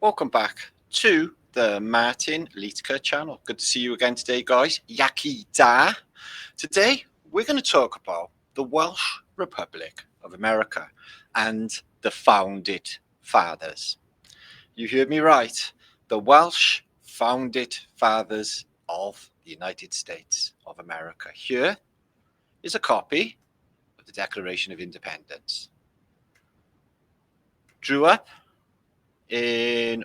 Welcome back to the Martin Liedtke channel. Good to see you again today, guys. Yaki da. Today, we're going to talk about the Welsh Republic of America and the founded fathers. You heard me right. The Welsh founded fathers of the United States of America. Here is a copy of the Declaration of Independence. Drew up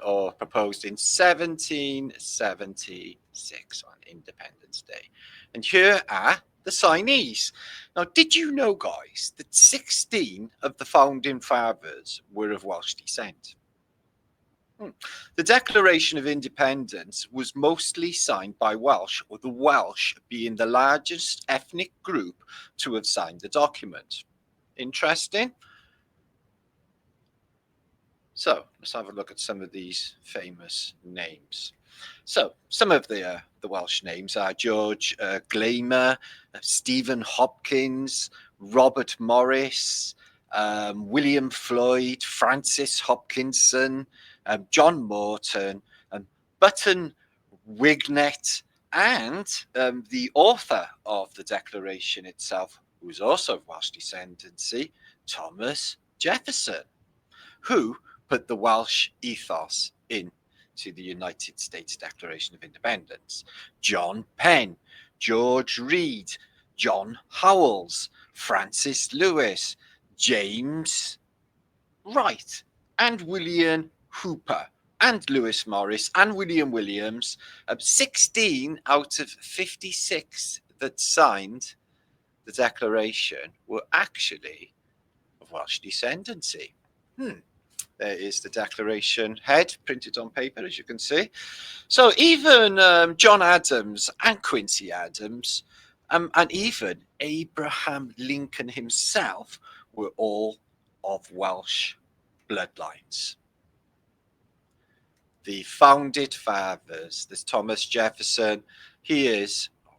or proposed in 1776 on Independence Day. And here are the signees. Now, did you know, guys, that 16 of the founding fathers were of Welsh descent? The Declaration of Independence was mostly signed by Welsh, or the Welsh being the largest ethnic group to have signed the document. Interesting. So let's have a look at some of these famous names. So some of the Welsh names are George Glamer, Stephen Hopkins, Robert Morris, William Floyd, Francis Hopkinson, John Morton, Button Wignet, and the author of the Declaration itself, who was also of Welsh descendancy, Thomas Jefferson, who put the Welsh ethos into the United States Declaration of Independence. John Penn, George Reed, John Howells, Francis Lewis, James Wright, and William Hooper, and Lewis Morris, and William Williams. 16 out of 56 that signed the Declaration were actually of Welsh descendancy. There is the Declaration head printed on paper, as you can see. So even John Adams and Quincy Adams, and even Abraham Lincoln himself, were all of Welsh bloodlines. The founded fathers, there's Thomas Jefferson. He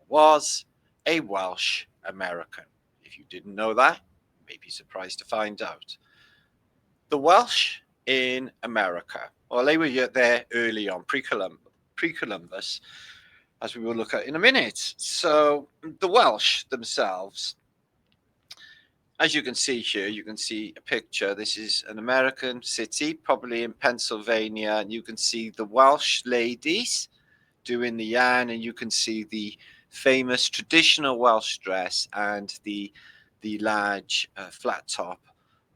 was a Welsh American. If you didn't know that, you may be surprised to find out. The Welsh in America, well, they were there early on, pre-Columbus, as we will look at in a minute. So the Welsh themselves, as you can see here, you can see a picture. This is an American city, probably in Pennsylvania, and you can see the Welsh ladies doing the yarn, and you can see the famous traditional Welsh dress and the large flat top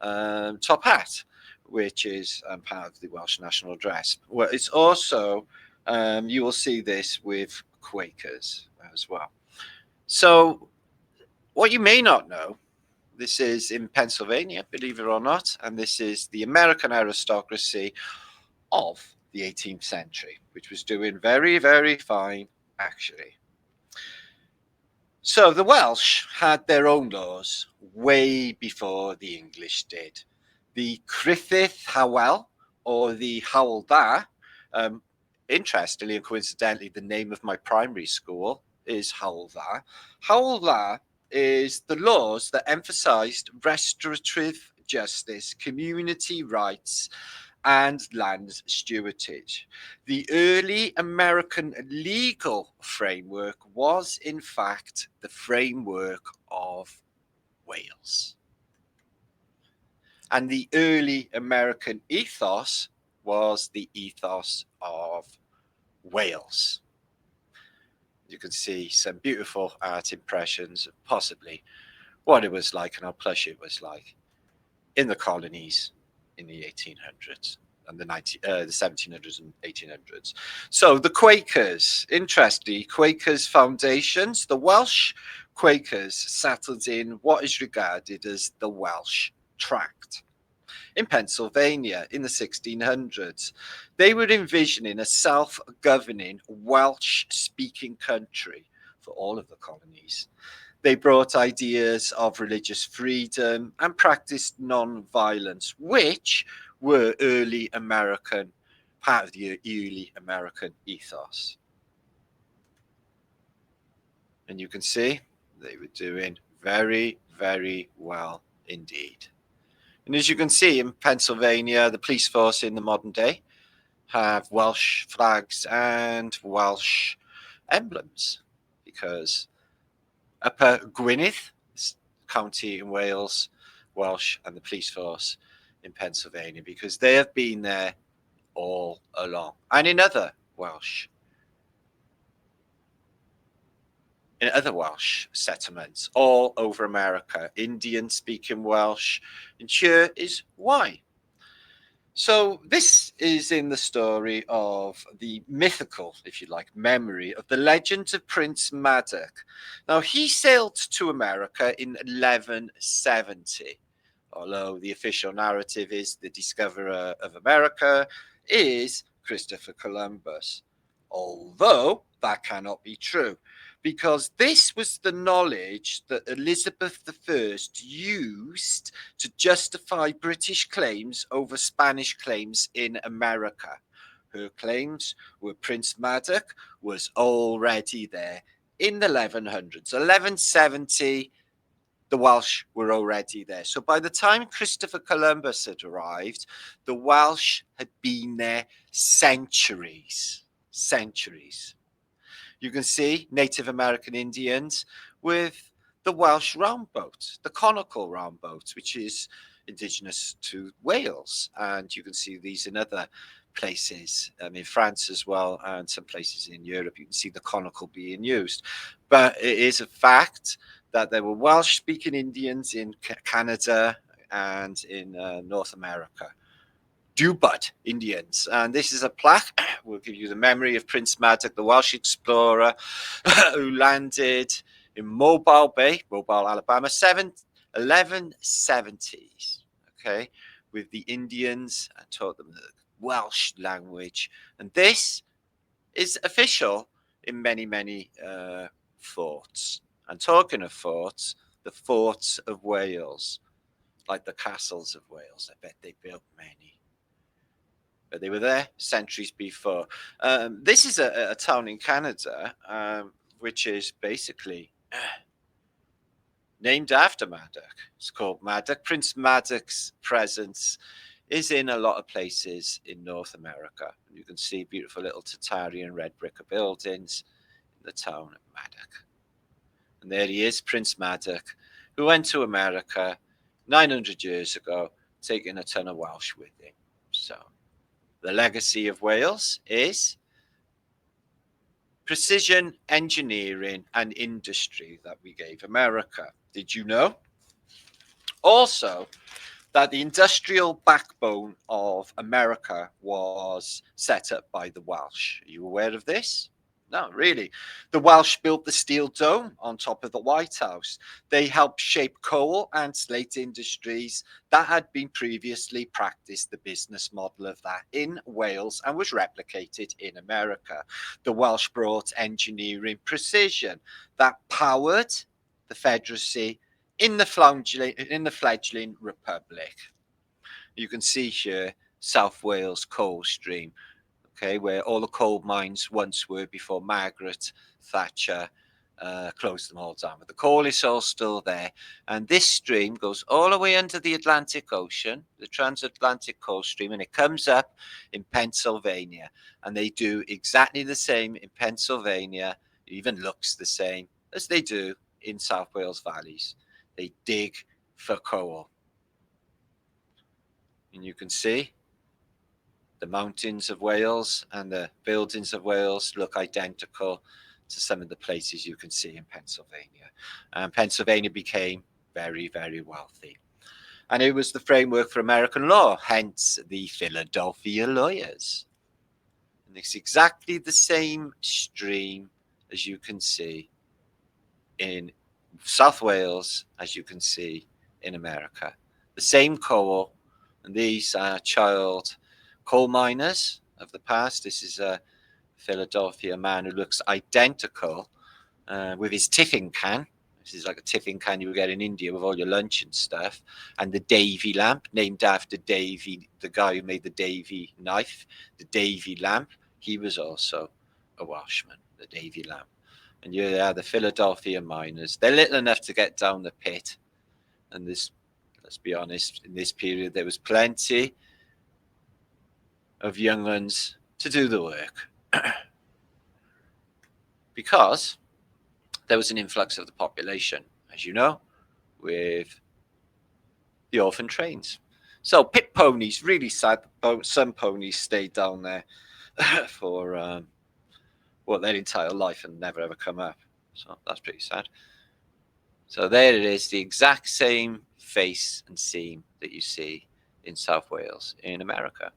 hat, which is part of the Welsh national dress. Well, it's also, you will see this with Quakers as well. So what you may not know, this is in Pennsylvania, believe it or not, and this is the American aristocracy of the 18th century, which was doing very, very fine, actually. So the Welsh had their own laws way before the English did. The Crythydd Hywel, or the Hywel Dda, interestingly and coincidentally, the name of my primary school is Hywel Dda. Hywel Dda is the laws that emphasized restorative justice, community rights, and land stewardship. The early American legal framework was, in fact, the framework of Wales. And the early American ethos was the ethos of Wales. You can see some beautiful art impressions of possibly what it was like and how plush it was like in the colonies in the 1800s and the 1700s and 1800s. So the Quakers, interestingly, Quakers foundations, the Welsh Quakers settled in what is regarded as the Welsh Tract in Pennsylvania in the 1600s. They were envisioning a self-governing Welsh-speaking country for all of the colonies. They brought ideas of religious freedom and practiced non-violence, which were part of the early American ethos. And you can see they were doing very, very well indeed. And as you can see in Pennsylvania, the police force in the modern day have Welsh flags and Welsh emblems, because Upper Gwynedd county in Wales, Welsh, and the police force in Pennsylvania, because they have been there all along. And in other Welsh settlements all over America, Indian speaking Welsh, and here is why. So this is in the story of the mythical, if you like, memory of the legend of Prince Madoc. Now, he sailed to America in 1170, although the official narrative is the discoverer of America is Christopher Columbus. Although that cannot be true, because this was the knowledge that Elizabeth I used to justify British claims over Spanish claims in America. Her claims were Prince Madoc was already there in the 1100s. 1170, the Welsh were already there. So by the time Christopher Columbus had arrived, the Welsh had been there centuries. Centuries. You can see Native American Indians with the Welsh round boat, the conical round boat, which is indigenous to Wales. And you can see these in other places, in France as well, and some places in Europe. You can see the conical being used. But it is a fact that there were Welsh-speaking Indians in Canada and in North America. Dubut Indians. And this is a plaque. We'll give you the memory of Prince Madoc, the Welsh explorer, who landed in Mobile Bay, Mobile, Alabama, 1170s, okay, with the Indians and taught them the Welsh language. And this is official in many, many forts. And talking of forts, the forts of Wales, like the castles of Wales, I bet they built many. But they were there centuries before. This is a town in Canada, which is basically named after Madoc. It's called Madoc. Prince Madoc's presence is in a lot of places in North America. You can see beautiful little tartaria and red brick buildings in the town of Madoc. And there he is, Prince Madoc, who went to America 900 years ago, taking a ton of Welsh with him. So the legacy of Wales is precision engineering and industry that we gave America. Did you know? Also, that the industrial backbone of America was set up by the Welsh. Are you aware of this? No, really. The Welsh built the steel dome on top of the White House. They helped shape coal and slate industries that had been previously practiced, the business model of that in Wales, and was replicated in America. The Welsh brought engineering precision that powered the Federacy in the fledgling republic. You can see here South Wales coal stream, okay, where all the coal mines once were before Margaret Thatcher closed them all down. But the coal is all still there. And this stream goes all the way under the Atlantic Ocean, the transatlantic coal stream, and it comes up in Pennsylvania. And they do exactly the same in Pennsylvania. It even looks the same as they do in South Wales valleys. They dig for coal. And you can see the mountains of Wales and the buildings of Wales look identical to some of the places you can see in Pennsylvania. And Pennsylvania became very, very wealthy. And it was the framework for American law, hence the Philadelphia lawyers. And it's exactly the same stream as you can see in South Wales as you can see in America. The same coal, and these are child coal miners of the past. This is a Philadelphia man who looks identical with his tiffin can. This is like a tiffin can you get in India with all your lunch and stuff. And the Davy lamp, named after Davy, the guy who made the Davy knife, the Davy lamp. He was also a Welshman, the Davy lamp. And you are the Philadelphia miners. They're little enough to get down the pit. And this, let's be honest, in this period, there was plenty of young ones to do the work because there was an influx of the population, as you know, with the orphan trains. So pit ponies, really sad. Some ponies stayed down there for their entire life and never ever come up. So that's pretty sad. So there it is, the exact same face and seam that you see in South Wales in America.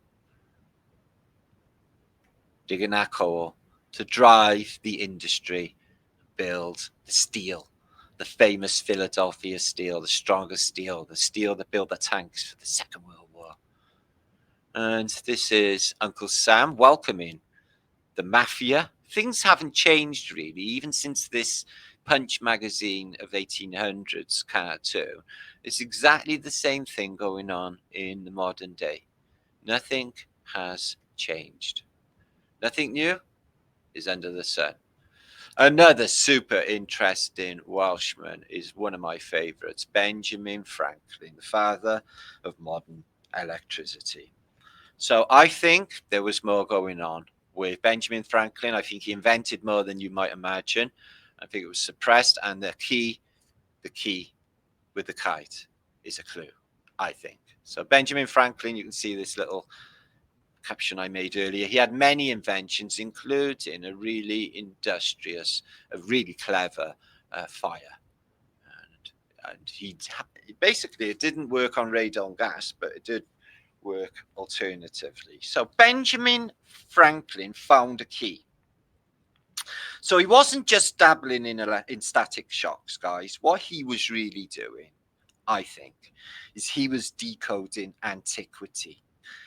Digging that coal to drive the industry, build the steel, the famous Philadelphia steel, the strongest steel, the steel that built the tanks for the Second World War. And this is Uncle Sam welcoming the mafia. Things haven't changed really, even since this Punch magazine of 1800s cartoon. It's exactly the same thing going on in the modern day. Nothing has changed. Nothing new is under the sun. Another super interesting Welshman is one of my favorites, Benjamin Franklin, the father of modern electricity. So I think there was more going on with Benjamin Franklin. I think he invented more than you might imagine. I think it was suppressed, and the key with the kite is a clue, I think. So Benjamin Franklin, you can see this little caption I made earlier. He had many inventions, including a really industrious, a really clever fire. And he basically, it didn't work on radon gas, but it did work alternatively. So Benjamin Franklin found a key. So he wasn't just dabbling in static shocks, guys. What he was really doing, I think, is he was decoding antiquity.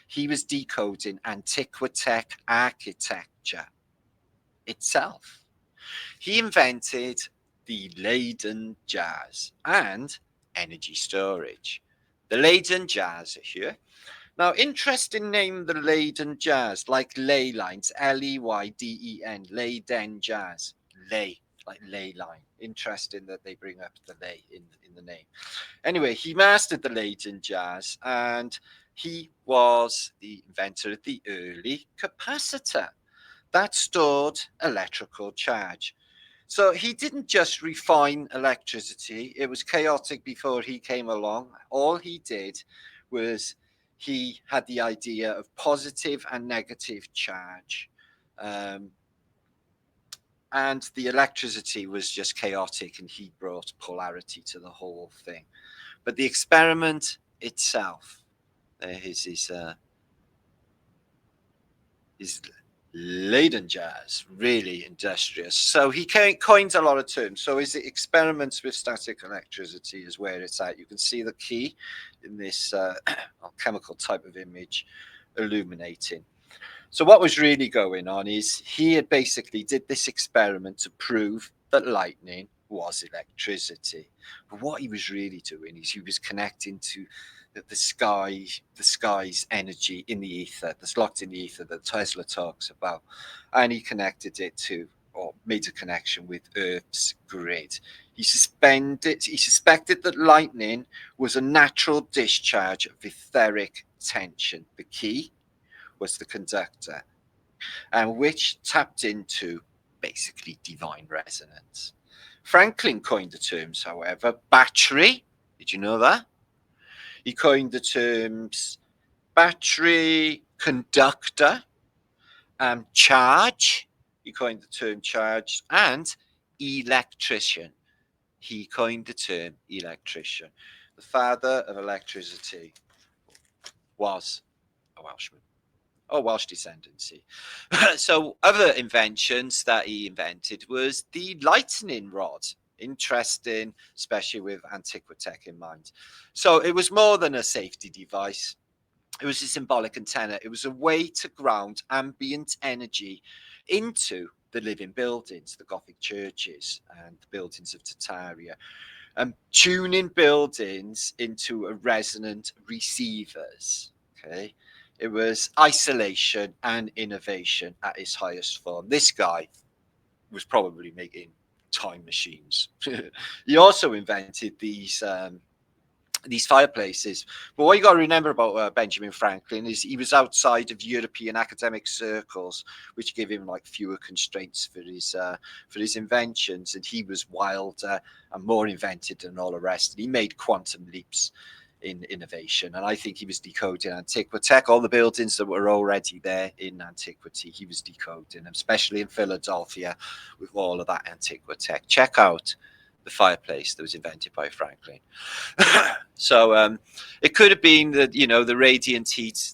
He was decoding antiquitech architecture itself. He invented the Leyden jars and energy storage. The Leyden jars are here. Now, interesting name, the Leyden jars, like ley lines, Leyden, Leyden jars, ley, like ley line. Interesting that they bring up the ley in the name. Anyway, he mastered the Leyden jars, and he was the inventor of the early capacitor that stored electrical charge. So he didn't just refine electricity. It was chaotic before he came along. All he did was he had the idea of positive and negative charge. And the electricity was just chaotic, and he brought polarity to the whole thing. But the experiment itself, his Leyden jars, really industrious. So he coins a lot of terms. So his experiments with static electricity is where it's at. You can see the key in this chemical type of image illuminating. So what was really going on is he had basically did this experiment to prove that lightning was electricity. But what he was really doing is he was connecting to the sky's energy in the ether, that's locked in the ether that Tesla talks about. And he connected it to, or made a connection with Earth's grid. He suspected that lightning was a natural discharge of etheric tension. The key was the conductor, and which tapped into basically divine resonance. Franklin coined the terms, however, battery. Did you know that? He coined the terms battery, conductor, charge. He coined the term charge, and electrician. He coined the term electrician. The father of electricity was a Welshman. Oh, Welsh descendancy. So other inventions that he invented was the lightning rod. Interesting, especially with antiquitech in mind. So it was more than a safety device. It was a symbolic antenna. It was a way to ground ambient energy into the living buildings, the Gothic churches and the buildings of Tartaria, and tuning buildings into a resonant receivers. Okay. It was isolation and innovation at its highest form. This guy was probably making time machines. He also invented these these fireplaces. But what you got to remember about Benjamin Franklin is he was outside of European academic circles, which gave him like fewer constraints for his inventions, and he was wilder and more invented than all the rest. And he made quantum leaps in innovation, and I think he was decoding Antiquitech, all the buildings that were already there in antiquity. He was decoding, especially in Philadelphia, with all of that Antiquitech. Check out the fireplace that was invented by Franklin. So it could have been that the radiant heat,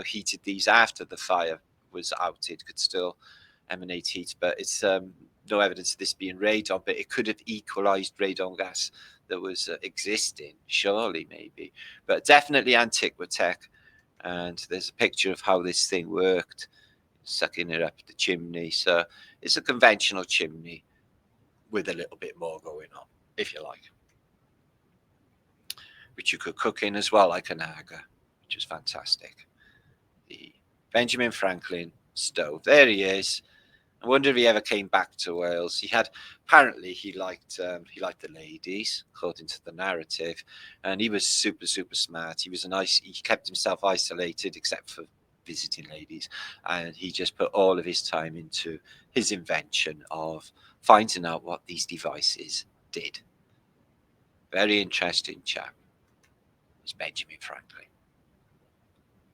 heated these after the fire was outed, could still emanate heat, but it's no evidence of this being radon. But it could have equalized radon gas that was existing, surely, maybe, but definitely Antiquitech. And there's a picture of how this thing worked, sucking it up the chimney. So it's a conventional chimney with a little bit more going on, if you like, which you could cook in as well, like an aga, which is fantastic. The Benjamin Franklin stove. There he is. I wonder if he ever came back to Wales. Apparently he liked the ladies, according to the narrative, and he was super smart. He kept himself isolated except for visiting ladies, and he just put all of his time into his invention of finding out what these devices did. Very interesting chap. It's Benjamin Franklin.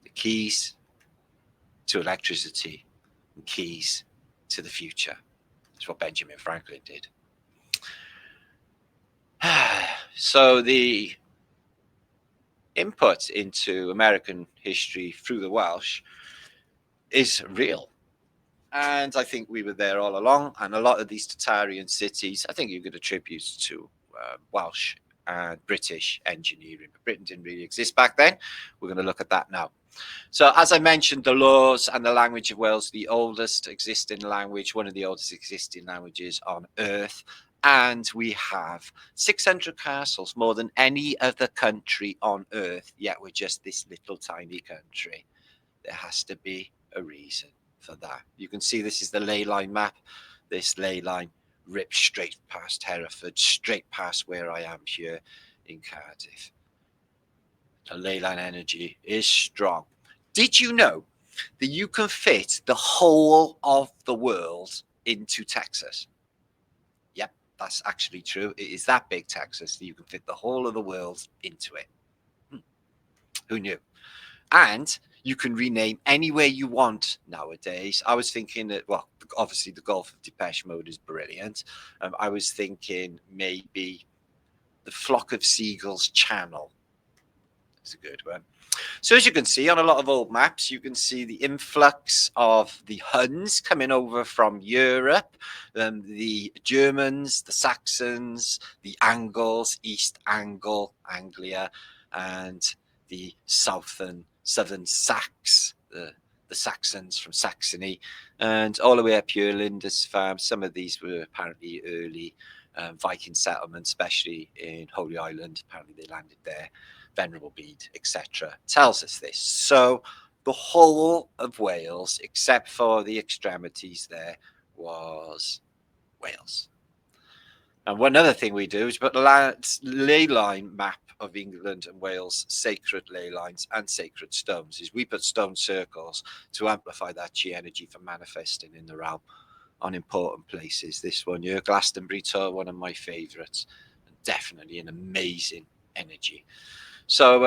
The keys to electricity and keys to the future. That's what Benjamin Franklin did. So the input into American history through the Welsh is real. And I think we were there all along. And a lot of these Tartarian cities, I think you could attribute to Welsh and British engineering. But Britain didn't really exist back then. We're going to look at that now. So as I mentioned, the laws and the language of Wales, the oldest existing language, one of the oldest existing languages on Earth. And we have 600 castles, more than any other country on Earth, yet we're just this little tiny country. There has to be a reason for that. You can see this is the ley line map. This ley line rips straight past Hereford, straight past where I am here in Cardiff. The ley line energy is strong. Did you know that you can fit the whole of the world into Texas? Yep, that's actually true. It is that big, Texas, that you can fit the whole of the world into it. Who knew? And you can rename anywhere you want nowadays. I was thinking that, well, obviously the Gulf of Depeche Mode is brilliant. I was thinking maybe the Flock of Seagulls Channel. That's a good one. So as you can see on a lot of old maps, you can see the influx of the Huns coming over from Europe, the Germans, the Saxons, the Angles, East Angle, Anglia, and the southern Sacs, the Saxons from Saxony, and all the way up here, Lindisfarne. Some of these were apparently early Viking settlements, especially in Holy Island. Apparently they landed there. Venerable Bede, etc., tells us this. So the whole of Wales, except for the extremities there, was Wales. And one other thing we do is put the ley line map of England and Wales, sacred ley lines and sacred stones, is we put stone circles to amplify that chi energy for manifesting in the realm on important places. This one here, Glastonbury Tor, one of my favourites, definitely an amazing energy. So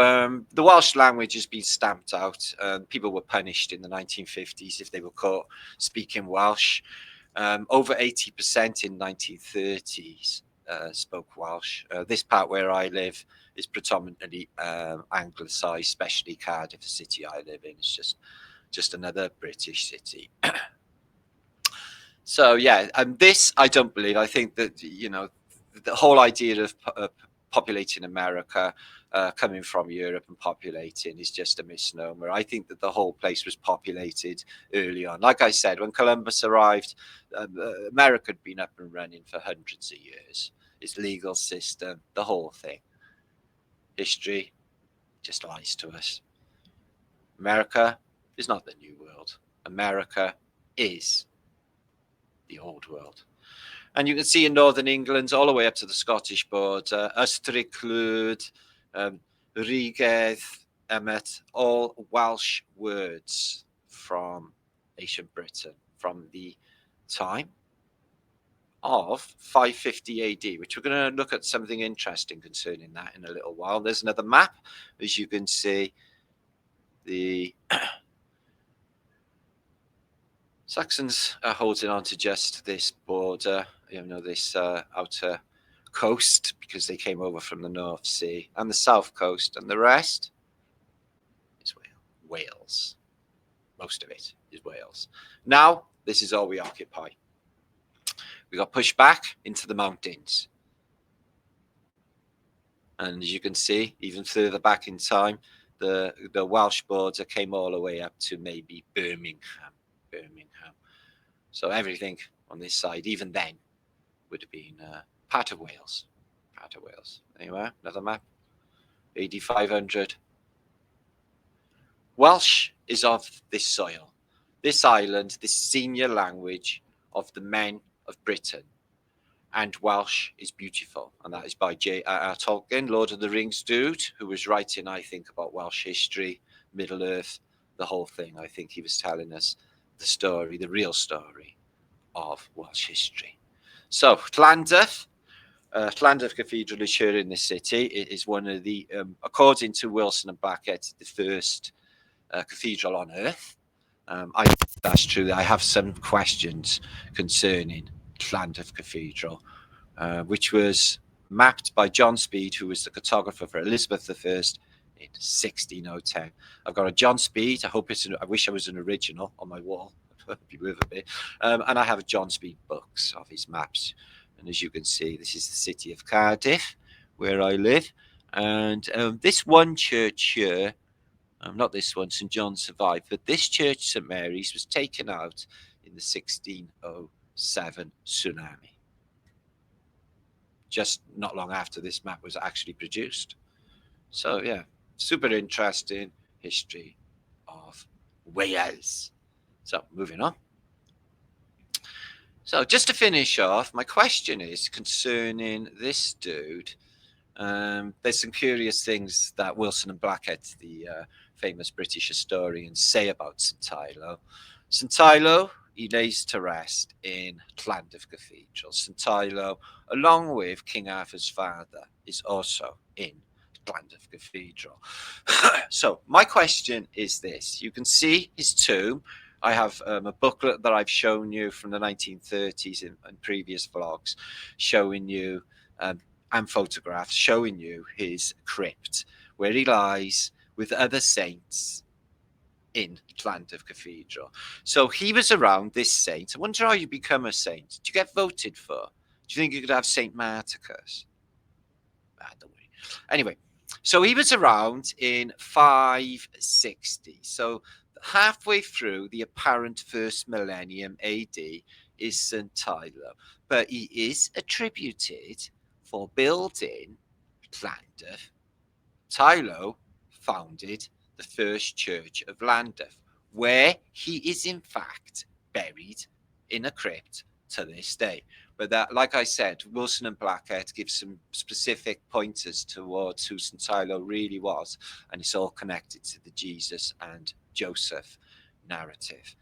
the Welsh language has been stamped out. People were punished in the 1950s if they were caught speaking Welsh. Over 80% in 1930s spoke Welsh. This part where I live is predominantly Anglicised, especially Cardiff, the city I live in. It's just another British city. So yeah, and this I don't believe. I think that the whole idea of populating America, coming from Europe and populating, is just a misnomer. I think that the whole place was populated early on. Like I said, when Columbus arrived, America had been up and running for hundreds of years. Its legal system, the whole thing. History just lies to us. America is not the New World. America is the Old World. And you can see in northern England, all the way up to the Scottish border, Ystriclwyd, Rygedd, Emmet, all Welsh words from ancient Britain from the time of 550 AD, which we're going to look at something interesting concerning that in a little while. There's another map, as you can see. The Saxons are holding on to just this border, this outer coast, because they came over from the North Sea, and the south coast, and the rest is Wales. Most of it is Wales. Now, this is all we occupy. We got pushed back into the mountains. And as you can see, even further back in time, the Welsh border came all the way up to maybe Birmingham. So everything on this side, even then, would have been part of Wales. Anyway, another map. AD 500. Welsh is of this soil, this island, this senior language of the men of Britain. And Welsh is beautiful. And that is by J.R.R. Tolkien, Lord of the Rings dude, who was writing, I think, about Welsh history, Middle Earth, the whole thing. I think he was telling us the story, the real story of Welsh history. So, Llandaff Cathedral is here in this city. It is one of the, according to Wilson and Blackett, the first cathedral on earth. I think that's true. I have some questions concerning Llandaff Cathedral, which was mapped by John Speed, who was the cartographer for Elizabeth I in 1610. I've got a John Speed. I wish I was an original on my wall. Be worth a bit. And I have a John Speed books of his maps. And as you can see, this is the city of Cardiff, where I live. And this one church here, not this one, St. John survived, but this church, St. Mary's, was taken out in the 1607 tsunami. Just not long after this map was actually produced. So, yeah, super interesting history of Wales. So, moving on. So, just to finish off, my question is concerning this dude. There's some curious things that Wilson and Blackett, the famous British historians, say about St. Tylo. St. Tylo, he lays to rest in Llandaff Cathedral. St. Tylo, along with King Arthur's father, is also in Llandaff Cathedral. So my question is this. You can see his tomb. I have a booklet that I've shown you from the 1930s in previous vlogs, showing you and photographs showing you his crypt, where he lies with other saints in Llandaff Cathedral. So he was around, this saint. I wonder how you become a saint. Do you get voted for? Do you think you could have Saint Marticus? Don't worry. Anyway, so he was around in 560. So halfway through the apparent first millennium AD is St. Tylo, but he is attributed for building Llandaff. Tylo founded the first church of Llandaff, where he is in fact buried in a crypt to this day. But that, like I said, Wilson and Blackett give some specific pointers towards who St. Tylo really was, and it's all connected to the Jesus and Joseph narrative.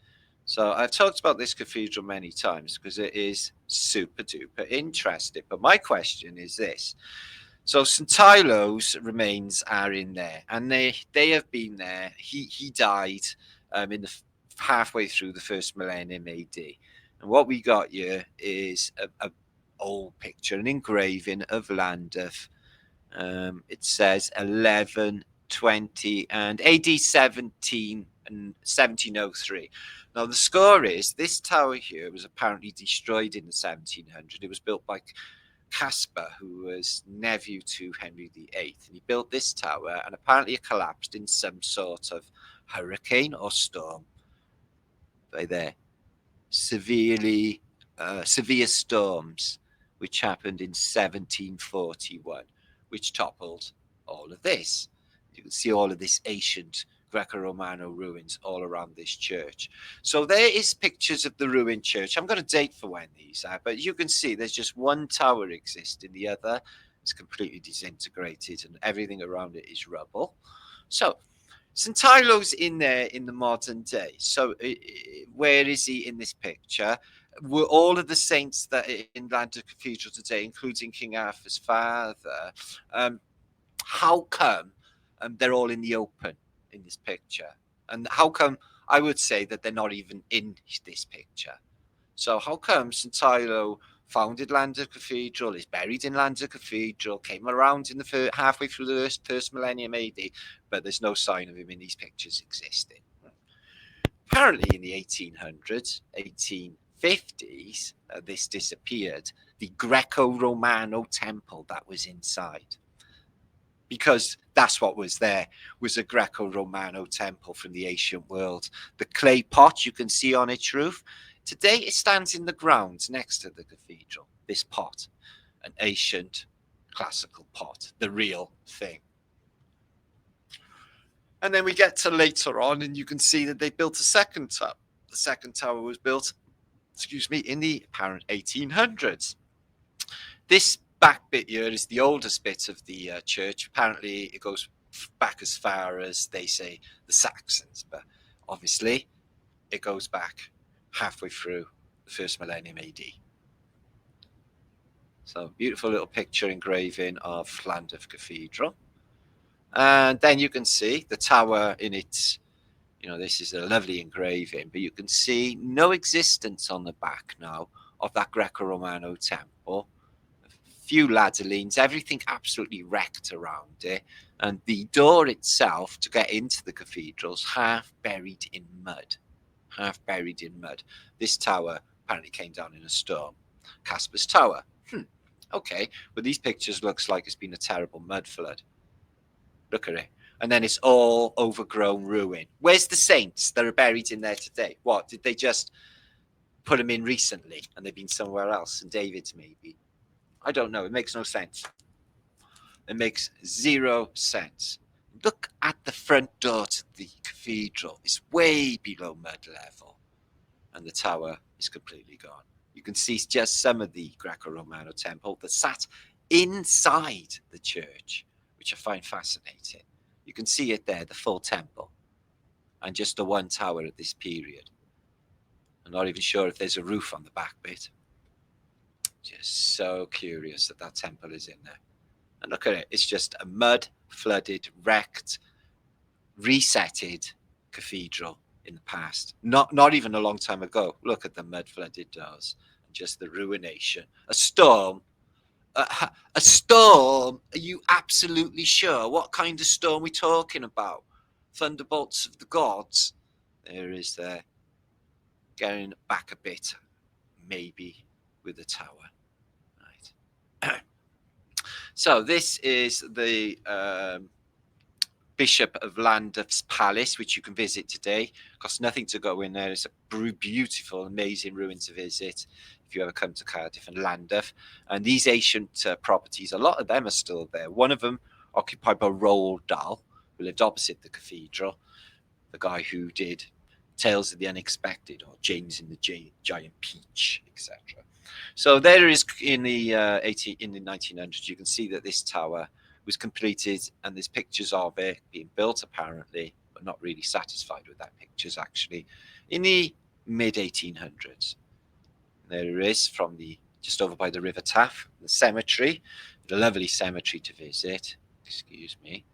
So I've talked about this cathedral many times because it is super duper interesting. But my question is this. So St. Tylo's remains are in there, and they have been there. He died in the halfway through the first millennium AD. And what we got here is a old picture, an engraving of Llandaff. It says 1120 and AD 17 and 1703. Now the score is this tower here was apparently destroyed in the 1700s. It was built by Caspar, who was nephew to Henry VIII, and he built this tower, and apparently it collapsed in some sort of hurricane or storm. By there, severe storms, which happened in 1741, which toppled all of this. You can see all of this ancient Greco-Romano ruins all around this church. So there is pictures of the ruined church. I'm going to date for when these are, but you can see there's just one tower existing. The other It's completely disintegrated and everything around it is rubble. So St. Tylo's in there in the modern day. So where is he in this picture? Were all of the saints that are in Llandaff Cathedral today, including King Arthur's father, how come they're all in the open in this picture? And how come I would say that they're not even in this picture? So how come St. Tylo founded Llandaff Cathedral, is buried in Llandaff Cathedral, came around in the halfway through the first millennium AD, but there's no sign of him in these pictures existing? Apparently in the 1800s, 1850s, this disappeared. The Greco-Romano temple that was inside. Because that's what was there, was a Greco-Romano temple from the ancient world. The clay pot you can see on its roof, today it stands in the ground next to the cathedral, this pot, an ancient classical pot, the real thing. And then we get to later on and you can see that they built a second tower. The second tower was built, in the apparent 1800s. This back bit here is the oldest bit of the church. Apparently it goes back as far as, they say, the Saxons, but obviously it goes back halfway through the first millennium AD. So beautiful little picture engraving of Llandaff Cathedral. And then you can see the tower in its, this is a lovely engraving, but you can see no existence on the back now of that Greco-Romano temple. Few ladder leans, everything absolutely wrecked around it, and the door itself to get into the cathedral's half buried in mud. This tower apparently came down in a storm. Casper's Tower. Okay, but these pictures looks like it's been a terrible mud flood. Look at it. And then it's all overgrown ruin. Where's the saints that are buried in there today? What, did they just put them in recently and they've been somewhere else? And David's maybe. I don't know. It makes no sense. It makes zero sense. Look at the front door to the cathedral. It's way below mud level. And the tower is completely gone. You can see just some of the Greco-Romano temple that sat inside the church, which I find fascinating. You can see it there, the full temple, and just the one tower at this period. I'm not even sure if there's a roof on the back bit. Just so curious that that temple is in there. And look at it. It's just a mud, flooded, wrecked, resetted cathedral in the past. Not even a long time ago. Look at the mud flooded doors and just the ruination. A storm. A storm? Are you absolutely sure? What kind of storm are we talking about? Thunderbolts of the gods? There is there. Going back a bit, maybe with the tower. Right. So this is the Bishop of Llandaff's palace, which you can visit today. Costs nothing to go in there. It's a beautiful, amazing ruin to visit if you ever come to Cardiff and Llandaff. And these ancient properties, a lot of them are still there. One of them occupied by Roald Dahl, who lived opposite the cathedral, the guy who did Tales of the Unexpected or James and the Giant Peach, etc. So there is in the 1900s, you can see that this tower was completed, and there's pictures of it being built apparently, but not really satisfied with that pictures actually, in the mid 1800s. There it is from the just over by the River Taff, the cemetery, a lovely cemetery to visit. Excuse me.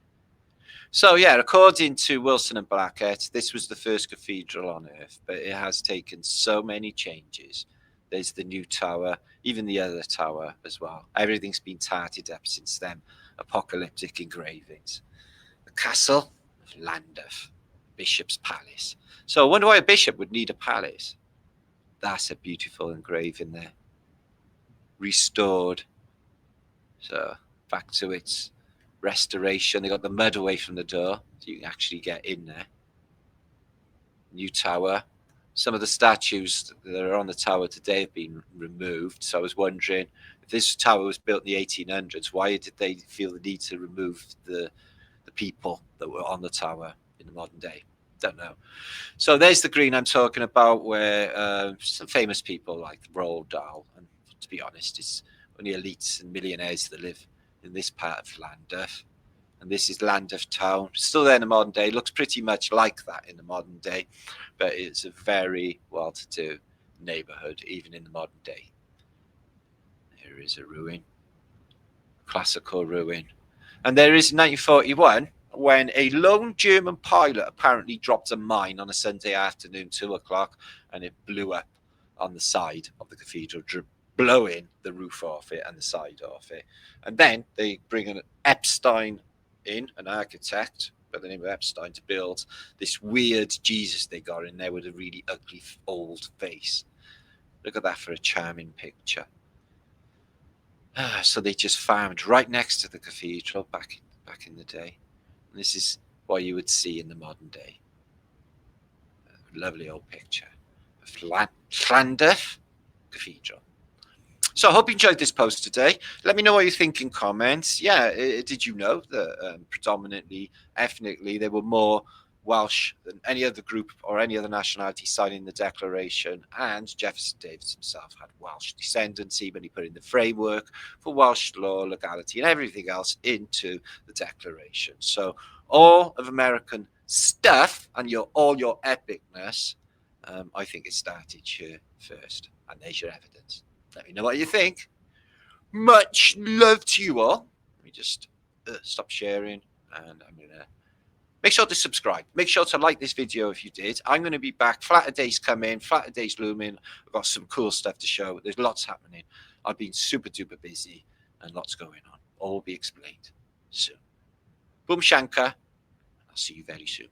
So yeah, according to Wilson and Blackett, this was the first cathedral on earth, but it has taken so many changes. There's the new tower, even the other tower as well. Everything's been tarted up since then. Apocalyptic engravings. The castle of Llandaff, Bishop's Palace. So I wonder why a bishop would need a palace. That's a beautiful engraving there. Restored. So back to its restoration. They got the mud away from the door, so you can actually get in there. New tower. Some of the statues that are on the tower today have been removed. So I was wondering, if this tower was built in the 1800s, why did they feel the need to remove the people that were on the tower in the modern day? Don't know. So there's the green I'm talking about, where some famous people like Roald Dahl, and to be honest, it's only elites and millionaires that live in this part of Llandaff. And this is Llandaff town, still there in the modern day. Looks pretty much like that in the modern day, but it's a very well-to-do neighbourhood even in the modern day. Here is a ruin, classical ruin. And there is 1941 when a lone German pilot apparently dropped a mine on a Sunday afternoon, 2 o'clock, and it blew up on the side of the cathedral, blowing the roof off it and the side off it. And then they bring an Epstein in, an architect by the name of Epstein, to build this weird Jesus they got in there with a really ugly old face. Look at that for a charming picture. So they just found right next to the cathedral back in the day. And this is what you would see in the modern day. A lovely old picture of Llandaff Cathedral. So I hope you enjoyed this post today. Let me know what you think in comments. Yeah, did you know that predominantly, ethnically, there were more Welsh than any other group or any other nationality signing the Declaration? And Jefferson Davis himself had Welsh descendancy when he put in the framework for Welsh law, legality, and everything else into the Declaration. So all of American stuff and all your epicness, I think it started here first. And there's your evidence. Let me know what you think. Much love to you all. Let me just stop sharing, and I'm going to make sure to subscribe. Make sure to like this video if you did. I'm going to be back. Flatter days coming. Flatter days looming. I've got some cool stuff to show. There's lots happening. I've been super duper busy and lots going on. All will be explained soon. Boom Shankar. I'll see you very soon.